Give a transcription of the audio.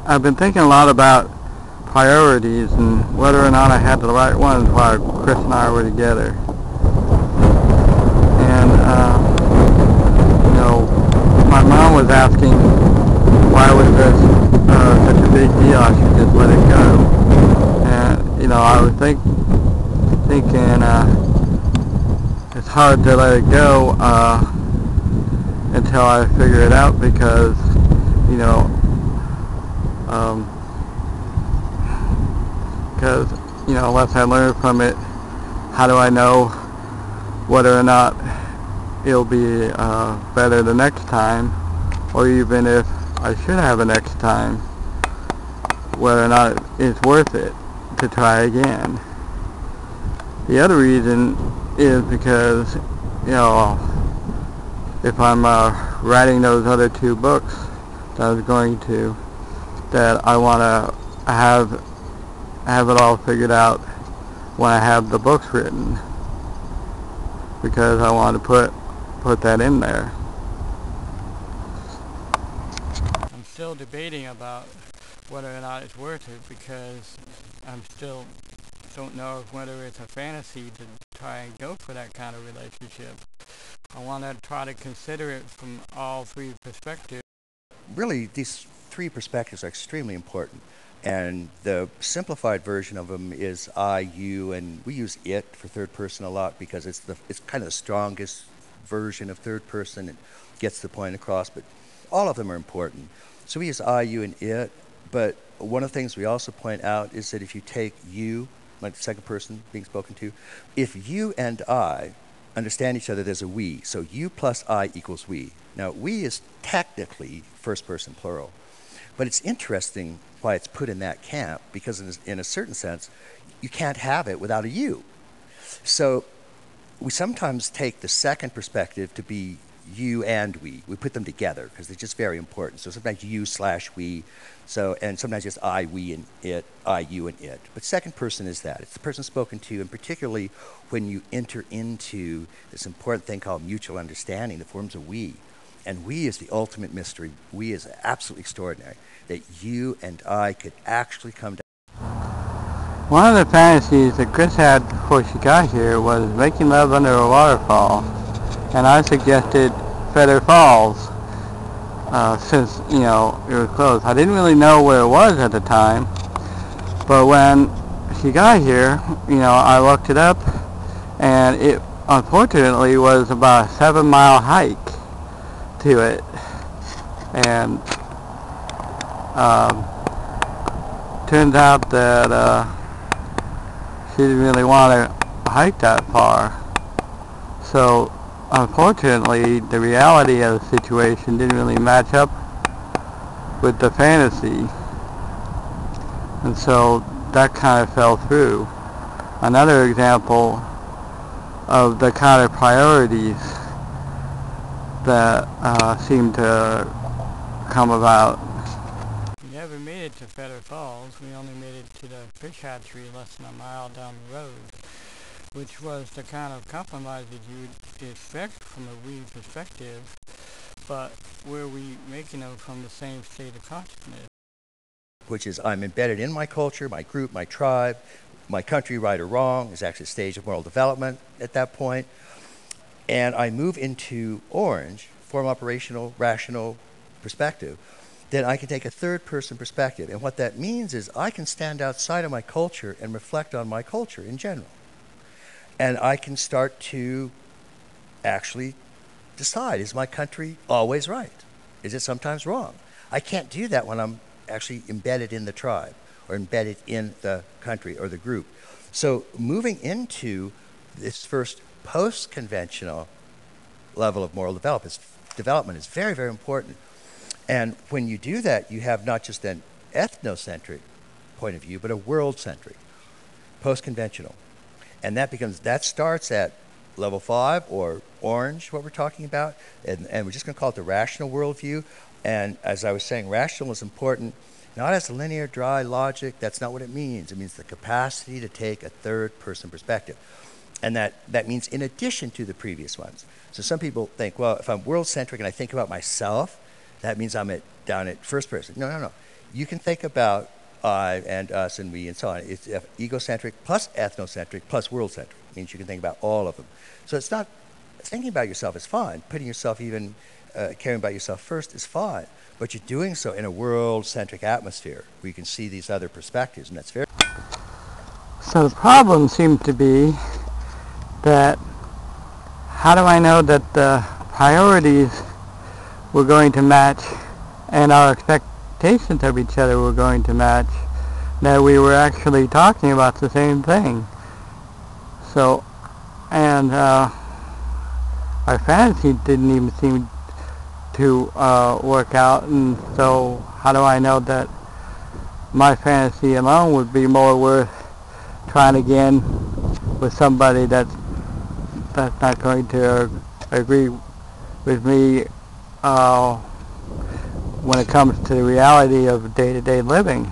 I've been thinking a lot about priorities and whether or not I had the right ones while Chris and I were together. And, my mom was asking why was this such a big deal, I should just let it go. And, I was thinking it's hard to let it go until I figure it out because, unless I learn from it, how do I know whether or not it'll be better the next time, or even if I should have a next time, whether or not it's worth it to try again. The other reason is because, if I'm writing those other two books that I was going to, that I want to have it all figured out when I have the books written, because I want to put that in there. I'm still debating about whether or not it's worth it because I'm still don't know whether it's a fantasy to try and go for that kind of relationship. I want to try to consider it from all three perspectives. Really, these three perspectives are extremely important. And the simplified version of them is I, you, and we use it for third person a lot because it's kind of the strongest version of third person. It gets the point across, but all of them are important. So we use I, you, and it. But one of the things we also point out is that if you take you, like the second person being spoken to, if you and I understand each other, there's a we. So you plus I equals we. Now, we is technically first person plural. But it's interesting why it's put in that camp, because in a certain sense, you can't have it without a you. So we sometimes take the second perspective to be you and we. We put them together because they're just very important. So sometimes you/we, and sometimes just I, we, and it, I, you, and it. But second person is that. It's the person spoken to, and particularly when you enter into this important thing called mutual understanding, that forms a we. And we is the ultimate mystery. We is absolutely extraordinary. That you and I could actually come down. One of the fantasies that Chris had before she got here was making love under a waterfall. And I suggested Feather Falls, since, it was close. I didn't really know where it was at the time. But when she got here, I looked it up. And it, unfortunately, was about a 7-mile hike to it, and turns out that she didn't really want to hike that far. So unfortunately, the reality of the situation didn't really match up with the fantasy, and so that kind of fell through. Another example of the kind of priorities that seem to come about. We never made it to Feather Falls. We only made it to the fish hatchery less than a mile down the road, which was the kind of compromise that you would expect from a we perspective, but were we making them from the same state of consciousness? Which is I'm embedded in my culture, my group, my tribe, my country, right or wrong, is actually a stage of moral development at that point. And I move into orange, form operational, rational perspective, then I can take a third person perspective. And what that means is I can stand outside of my culture and reflect on my culture in general. And I can start to actually decide, is my country always right? Is it sometimes wrong? I can't do that when I'm actually embedded in the tribe or embedded in the country or the group. So moving into this first post-conventional level of moral development is very, very important. And when you do that, you have not just an ethnocentric point of view, but a world-centric, post-conventional. And that starts at level 5 or orange, what we're talking about, and we're just going to call it the rational worldview. And as I was saying, rational is important, not as linear, dry logic. That's not what it means. It means the capacity to take a third-person perspective. And that means in addition to the previous ones. So some people think, well, if I'm world-centric and I think about myself, that means I'm down at first person. No. you can think about I and us and we and so on. It's egocentric plus ethnocentric plus world-centric. Means you can think about all of them. So it's not, thinking about yourself is fine. Putting yourself even, caring about yourself first is fine. But you're doing so in a world-centric atmosphere where you can see these other perspectives, and that's very... So the problem seems to be that how do I know that the priorities were going to match and our expectations of each other were going to match, that we were actually talking about the same thing? So, and our fantasy didn't even seem to work out, and so how do I know that my fantasy alone would be more worth trying again with somebody that's not going to agree with me when it comes to the reality of day-to-day living?